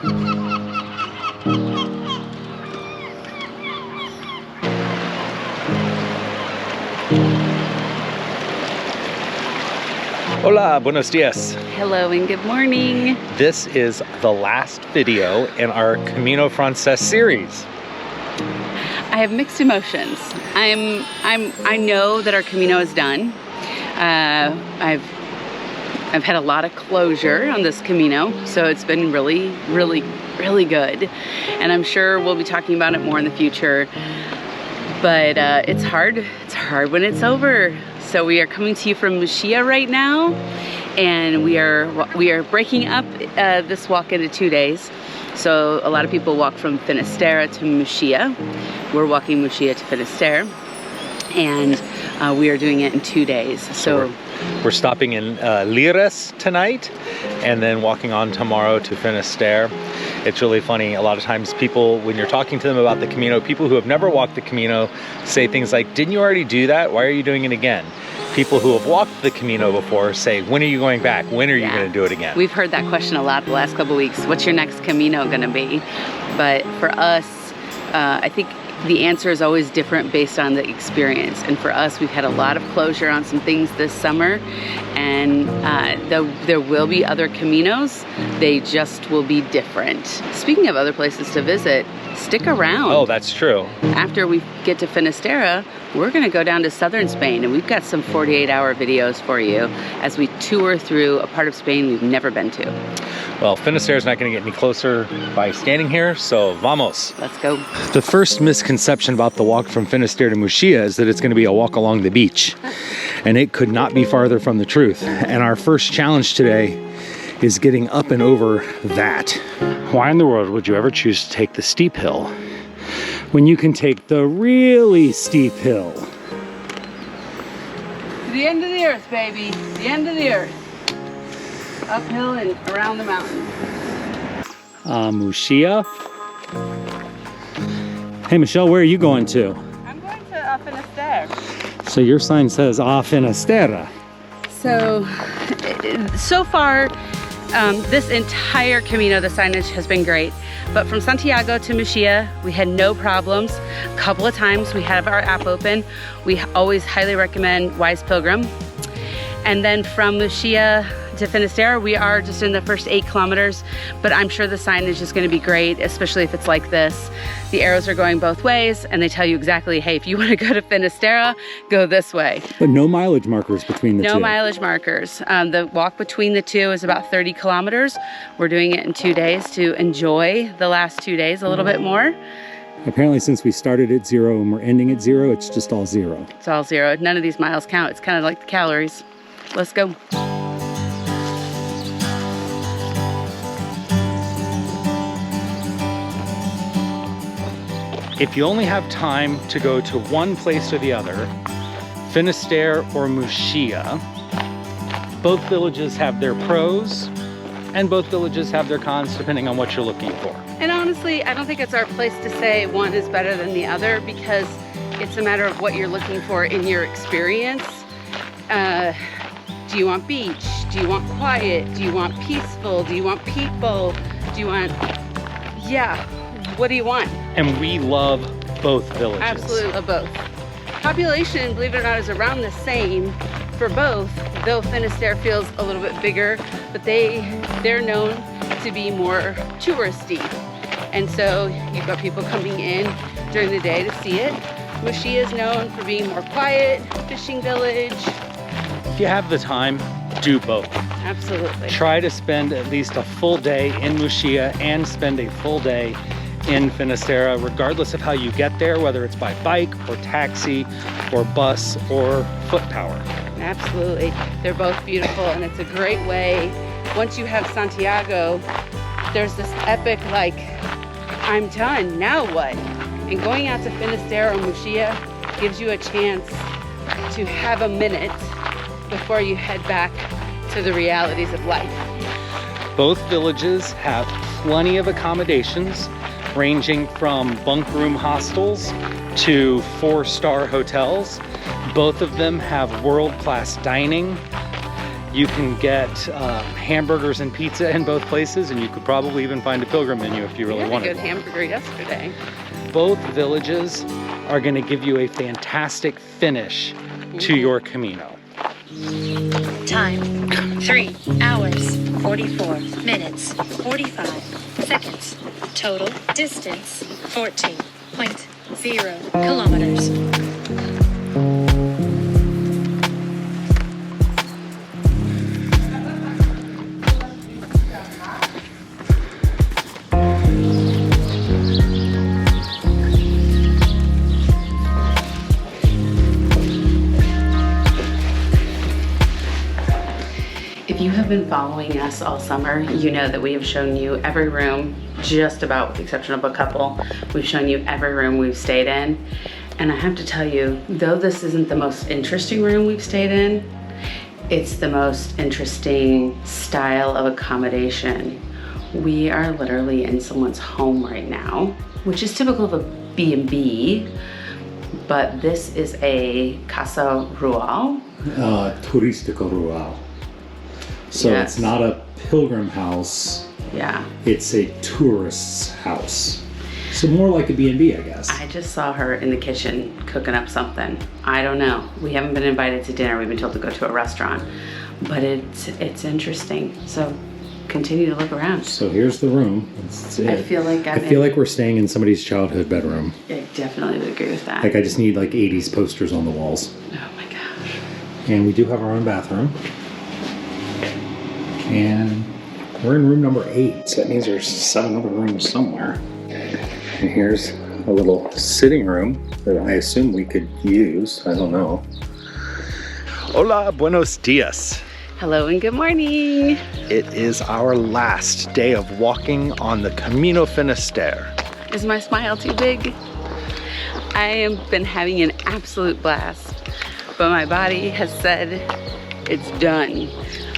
Hola, buenos dias. Hello and good morning. This is the last video in our Camino Francés series. I have mixed emotions. I know that our Camino is done. I've had a lot of closure on this Camino, so it's been really good. And I'm sure we'll be talking about it more in the future. But it's hard when it's over. So we are coming to you from Muxia right now, and we are breaking up this walk into 2 days. So a lot of people walk from Finisterre to Muxia. We're walking Muxia to Fisterre, and we are doing it in 2 days. So we're stopping in Lires tonight, and then walking on tomorrow to Finisterre. It's really funny. A lot of times people, when you're talking to them about the Camino, people who have never walked the Camino say things like, didn't you already do that? Why are you doing it again? People who have walked the Camino before say, when are you going back? When are you going to do it again? We've heard that question a lot the last couple weeks. What's your next Camino going to be? But for us, I think the answer is always different based on the experience. And for us, we've had a lot of closure on some things this summer, and there will be other Caminos. They just will be different. Speaking of other places to visit, stick around. Oh, that's true. After we get to Finisterre, we're gonna go down to southern Spain, and we've got some 48-hour videos for you as we tour through a part of Spain we've never been to. Well, Finisterre is not going to get any closer by standing here, so vamos. Let's go. The first misconception about the walk from Finisterre to Muxia is that it's going to be a walk along the beach, and it could not be farther from the truth. And our first challenge today is getting up and over that. Why in the world would you ever choose to take the steep hill when you can take the really steep hill? To the end of the earth, baby. The end of the earth. Uphill and around the mountain. Muxia. Hey, Michelle, where are you going to? I'm going to Finisterre. So your sign says Finisterre. So far, this entire Camino, the signage has been great. But from Santiago to Muxia, we had no problems. A couple of times we have our app open. We always highly recommend Wise Pilgrim. And then from Muxia to Finisterre, we are just in the first 8 kilometers, but I'm sure the signage is going to be great, especially if it's like this. The arrows are going both ways, and they tell you exactly, hey, if you want to go to Finisterre, go this way. But no mileage markers between the two. No mileage markers. The walk between the two is about 30 kilometers. We're doing it in 2 days to enjoy the last 2 days a little bit more. Apparently, since we started at 0 and we're ending at 0, it's just all 0. It's all 0. None of these miles count. It's kind of like the calories. Let's go. If you only have time to go to one place or the other, Finisterre or Muxia, both villages have their pros and both villages have their cons depending on what you're looking for. And honestly, I don't think it's our place to say one is better than the other, because it's a matter of what you're looking for in your experience. Do you want beach? Do you want quiet? Do you want peaceful? Do you want people? Do you want, what do you want? And we love both villages. Absolutely love both. Population, believe it or not, is around the same for both, though Finisterre feels a little bit bigger, but they're known to be more touristy. And so you've got people coming in during the day to see it. Muxia is known for being more quiet, fishing village. If you have the time, do both. Absolutely. Try to spend at least a full day in Muxia and spend a full day in Finisterre, regardless of how you get there, whether it's by bike or taxi or bus or foot power. Absolutely. They're both beautiful, and it's a great way. Once you have Santiago, there's this epic, like, I'm done, now what? And going out to Finisterre or Muxia gives you a chance to have a minute before you head back to the realities of life. Both villages have plenty of accommodations, ranging from bunk room hostels to 4-star hotels. Both of them have world-class dining, You can get hamburgers and pizza in both places, and you could probably even find a pilgrim menu if you really wanted. We had a good hamburger yesterday. Both villages are going to give you a fantastic finish to your Camino. Time 3 hours 44 minutes 45 seconds. Total distance 14.0 kilometers. If you have been following us all summer, you know that we have shown you every room, just about with the exception of a couple. We've shown you every room we've stayed in. And I have to tell you, though this isn't the most interesting room we've stayed in, it's the most interesting style of accommodation. We are literally in someone's home right now, which is typical of a B&B, but this is a Casa Rural. Turístico Rural. So Yes. it's not a pilgrim house, Yeah. it's a tourist's house. So more like a B&B, I guess. I just saw her in the kitchen cooking up something. I don't know. We haven't been invited to dinner. We've been told to go to a restaurant, but it's interesting. So continue to look around. So here's the room. That's it. I feel like I feel like we're staying in somebody's childhood bedroom. I definitely would agree with that. Like I just need like 80s posters on the walls. Oh my gosh. And we do have our own bathroom. And we're in room number 8. So that means there's 7 other rooms somewhere. And here's a little sitting room that I assume we could use. I don't know. Hola, buenos dias. Hello and good morning. It is our last day of walking on the Camino Finisterre. Is my smile too big? I have been having an absolute blast, but my body has said it's done.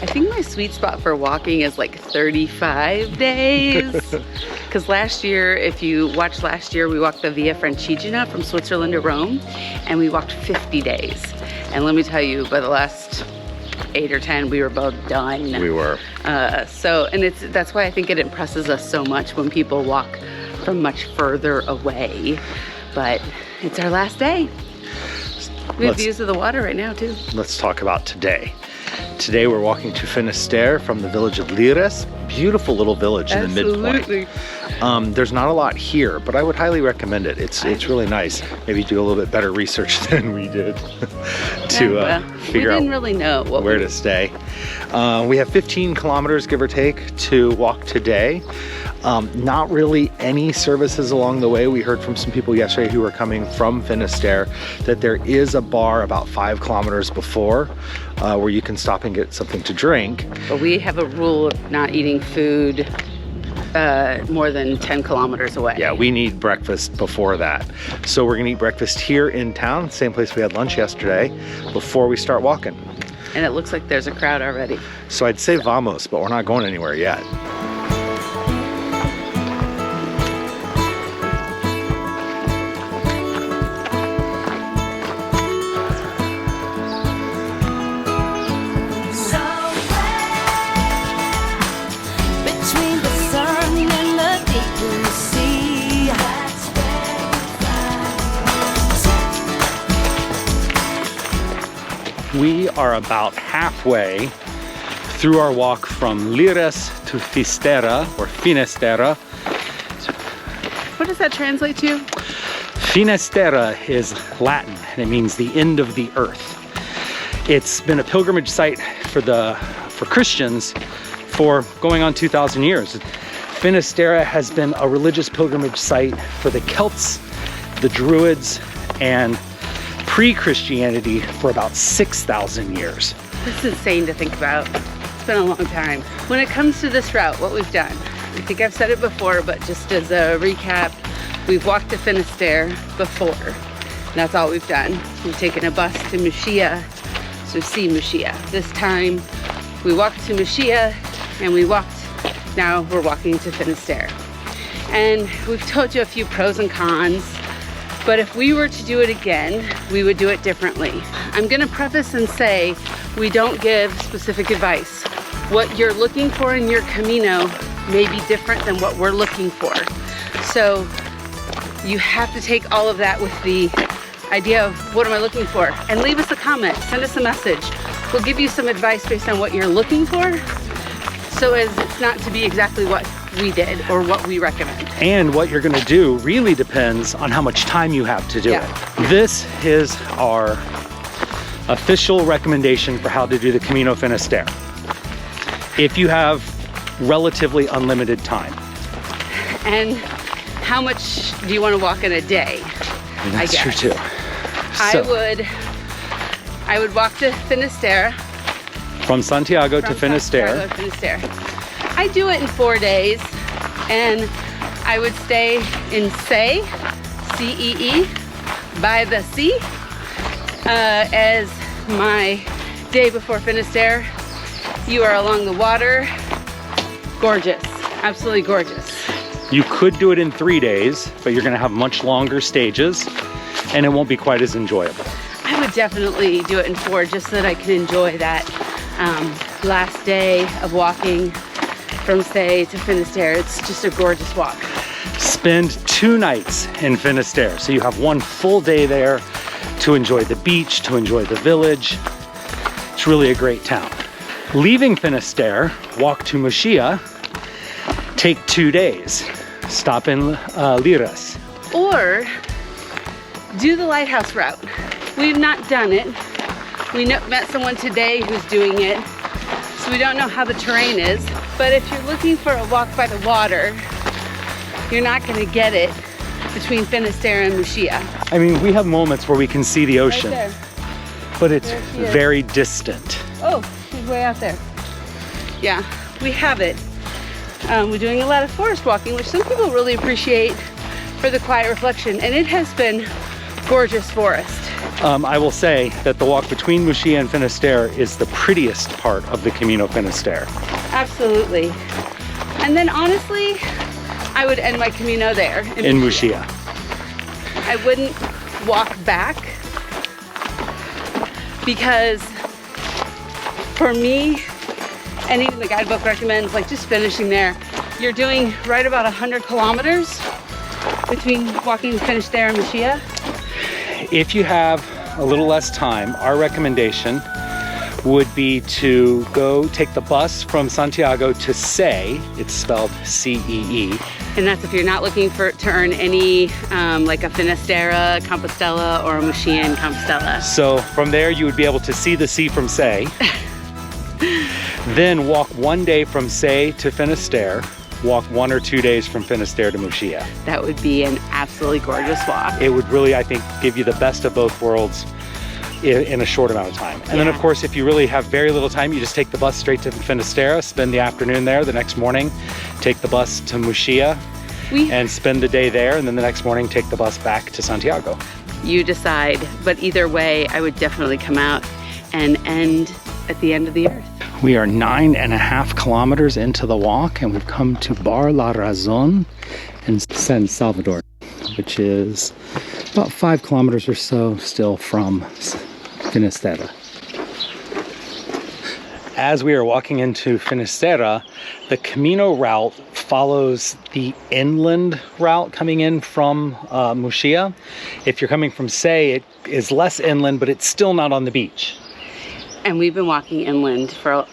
I think my sweet spot for walking is like 35 days. Because last year, if you watched last year, we walked the Via Francigena from Switzerland to Rome, and we walked 50 days. And let me tell you, by the last 8 or 10, we were both done. We were. And that's why I think it impresses us so much when people walk from much further away. But it's our last day. We have views of the water right now too. Let's talk about today. Today we're walking to Finisterre from the village of Lires. Beautiful little village in the midpoint. There's not a lot here, but I would highly recommend it. It's really nice. Maybe do a little bit better research than we did to figure out really know where to stay. We have 15 kilometers, give or take, to walk today. Not really any services along the way. We heard from some people yesterday who were coming from Finisterre that there is a bar about 5 kilometers before where you can stop and get something to drink. But we have a rule of not eating food more than 10 kilometers away. Yeah, we need breakfast before that. So we're gonna eat breakfast here in town, same place we had lunch yesterday, before we start walking. And it looks like there's a crowd already. So I'd say vamos, but we're not going anywhere yet. We are about halfway through our walk from Lires to Fisterre, or Finisterre. What does that translate to? Finisterre is Latin, and it means the end of the earth. It's been a pilgrimage site for Christians for going on 2,000 years. Finisterre has been a religious pilgrimage site for the Celts, the Druids, and pre-Christianity for about 6,000 years. This is insane to think about. It's been a long time. When it comes to this route, what we've done, I think I've said it before, but just as a recap, we've walked to Finisterre before. And that's all we've done. We've taken a bus to Muxia, so see Muxia. This time we walked to Muxia and now we're walking to Finisterre. And we've told you a few pros and cons, but if we were to do it again, we would do it differently. I'm gonna preface and say, we don't give specific advice. What you're looking for in your Camino may be different than what we're looking for. So you have to take all of that with the idea of what am I looking for? And leave us a comment, send us a message. We'll give you some advice based on what you're looking for, so as it's not to be exactly what we did or what we recommend. And what you're gonna do really depends on how much time you have to do it. This is our official recommendation for how to do the Camino Finisterre. If you have relatively unlimited time. And how much do you want to walk in a day? That's true too. I would walk to Finisterre. From Santiago to Finisterre. I do it in 4 days, and I would stay in Cee, C-E-E, by the sea, as my day before Finisterre. You are along the water. Gorgeous, absolutely gorgeous. You could do it in 3 days, but you're gonna have much longer stages, and it won't be quite as enjoyable. I would definitely do it in 4 just so that I can enjoy that last day of walking from Cee to Finisterre. It's just a gorgeous walk. Spend 2 nights in Finisterre, so you have 1 full day there to enjoy the beach, to enjoy the village. It's really a great town. Leaving Finisterre, walk to Muxia, take 2 days. Stop in Lires. Or do the lighthouse route. We've not done it. We met someone today who's doing it, so we don't know how the terrain is. But if you're looking for a walk by the water, you're not gonna get it between Finisterre and Muxia. I mean, we have moments where we can see the ocean, Right there. but it's very distant. Oh, she's way out there. Yeah, we have it. We're doing a lot of forest walking, which some people really appreciate for the quiet reflection, and it has been gorgeous forest. I will say that the walk between Muxia and Finisterre is the prettiest part of the Camino Finisterre. Absolutely. And then honestly, I would end my Camino there. In Muxia. I wouldn't walk back, because for me, and even the guidebook recommends like just finishing there. You're doing right about 100 kilometers between walking Finisterre and Muxia. If you have a little less time, our recommendation would be to go take the bus from Santiago to Cee. It's spelled C-E-E. And that's if you're not looking to earn any like a Finisterre, Compostela, or a Muxia and Compostela. So from there you would be able to see the sea from Cee. Then walk 1 day from Cee to Finisterre. Walk 1 or 2 days from Finisterre to Muxia. That would be an absolutely gorgeous walk. It would really, I think, give you the best of both worlds in a short amount of time. And then of course, if you really have very little time, you just take the bus straight to Finisterre, spend the afternoon there. The next morning, take the bus to Muxia and spend the day there. And then the next morning, take the bus back to Santiago. You decide, but either way, I would definitely come out and end at the end of the earth. We are 9.5 kilometers into the walk, and we've come to Bar La Razón in San Salvador, which is about 5 kilometers or so still from Finisterre. As we are walking into Finisterre, the Camino route follows the inland route coming in from Muxia. If you're coming from Cee, it is less inland, but it's still not on the beach. And we've been walking inland for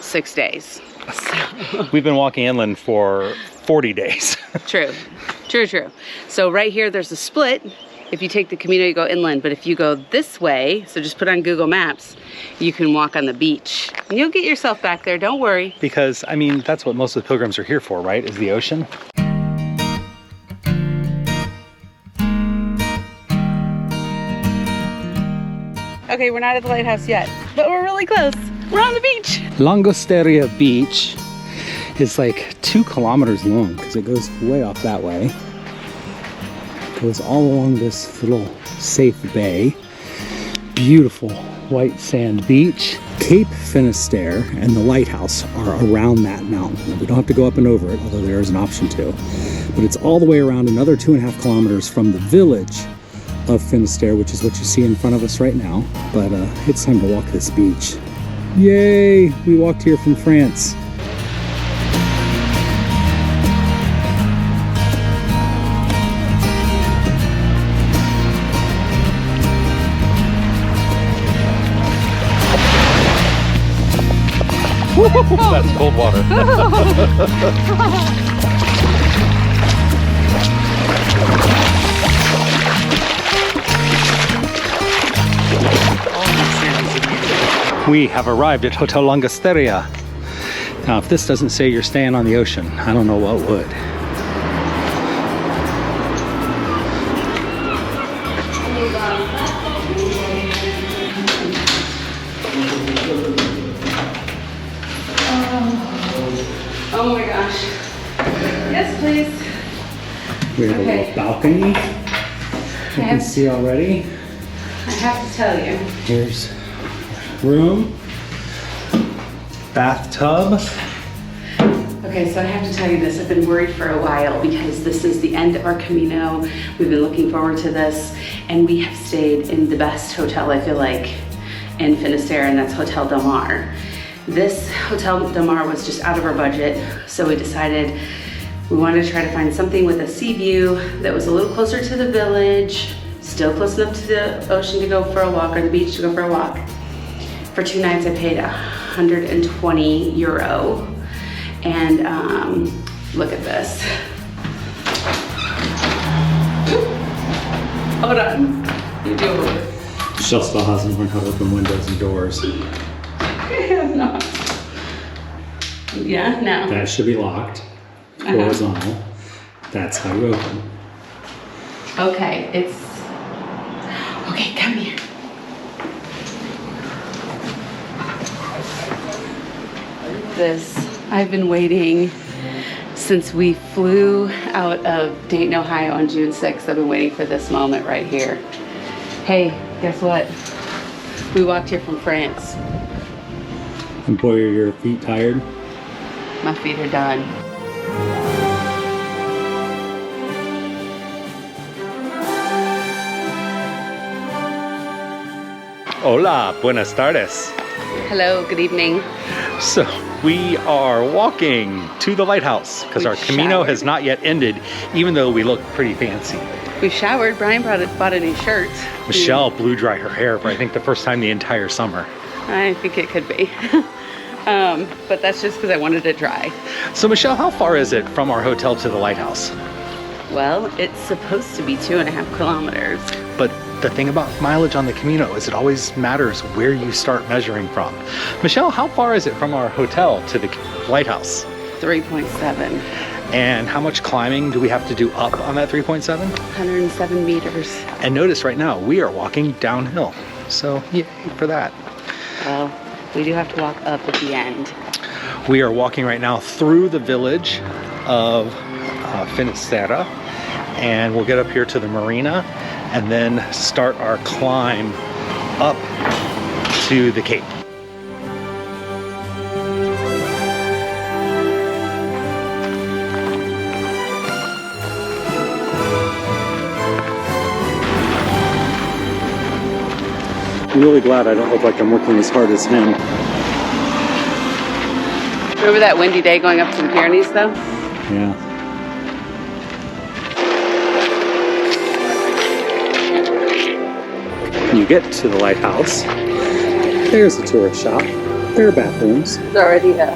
6 days. So. We've been walking inland for 40 days. True. So right here, there's a split. If you take the Camino, you go inland, but if you go this way, so just put on Google Maps, you can walk on the beach. And you'll get yourself back there, don't worry. Because, I mean, that's what most of the pilgrims are here for, right? Is the ocean. Okay, we're not at the lighthouse yet, but we're really close. We're on the beach. Langosteria Beach is like 2 kilometers long because it goes way off that way. It goes all along this little safe bay. Beautiful white sand beach. Cape Finisterre and the lighthouse are around that mountain. We don't have to go up and over it, although there is an option to. But it's all the way around another 2.5 kilometers from the village of Finisterre, which is what you see in front of us right now. But it's time to walk this beach. Yay! We walked here from France. That's cold water. We have arrived at Hotel Langosteria. Now, if this doesn't say you're staying on the ocean, I don't know what would. Oh my gosh. Yes, please. We have a little balcony. You can see already. I have to tell you. Here's room, bathtub. Okay, so I have to tell you this. I've been worried for a while because this is the end of our Camino. We've been looking forward to this, and we have stayed in the best hotel, I feel like, in Finisterre, and that's Hotel Del Mar. This Hotel Del Mar was just out of our budget, so we decided we wanted to try to find something with a sea view that was a little closer to the village, still close enough to the ocean to go for a walk, or the beach to go for a walk. For 2 nights I paid 120 euro, and look at this. Hold on, you do it. Michelle still hasn't learned how to open windows and doors. I have not. Yeah, no. That should be locked, horizontal. That's how you open. Okay, okay, come here. I've been waiting since we flew out of Dayton, Ohio on June 6th. I've been waiting for this moment right here. Hey, guess what? We walked here from France. And boy, are your feet tired? My feet are done. Hola, buenas tardes. Hello, good evening. So we are walking to the lighthouse because our Camino has not yet ended, even though we look pretty fancy. We showered. Brian bought a new shirt. Michelle blew dry her hair for I think the first time the entire summer. I think it could be. But that's just because I wanted it dry. So Michelle, how far is it from our hotel to the lighthouse? Well, it's supposed to be 2.5 kilometers. But the thing about mileage on the Camino is it always matters where you start measuring from. Michelle, how far is it from our hotel to the lighthouse? 3.7. And how much climbing do we have to do up on that 3.7? 107 meters. And notice right now, we are walking downhill. So yay for that. Well, we do have to walk up at the end. We are walking right now through the village of Finisterre, and we'll get up here to the marina and then start our climb up to the Cape. I'm really glad I don't look like I'm working as hard as him. Remember that windy day going up to the Pyrenees though? Yeah. When you get to the lighthouse, there's a tourist shop. There are bathrooms. There's already a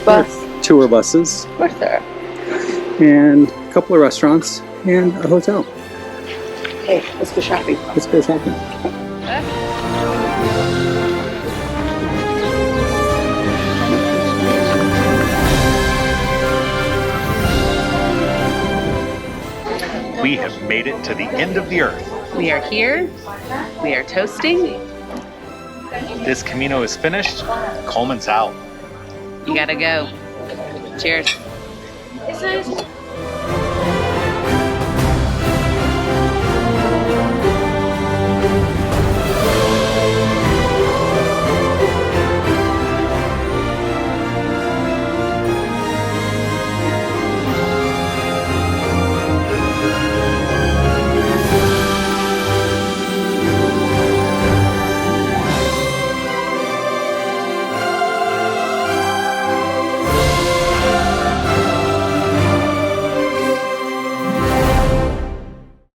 bus. Tour buses. Of course there are. And a couple of restaurants and a hotel. Hey, let's go shopping. Let's go shopping. We have made it to the end of the earth. We are here. We are toasting. This Camino is finished. Coleman's out. You gotta go. Cheers.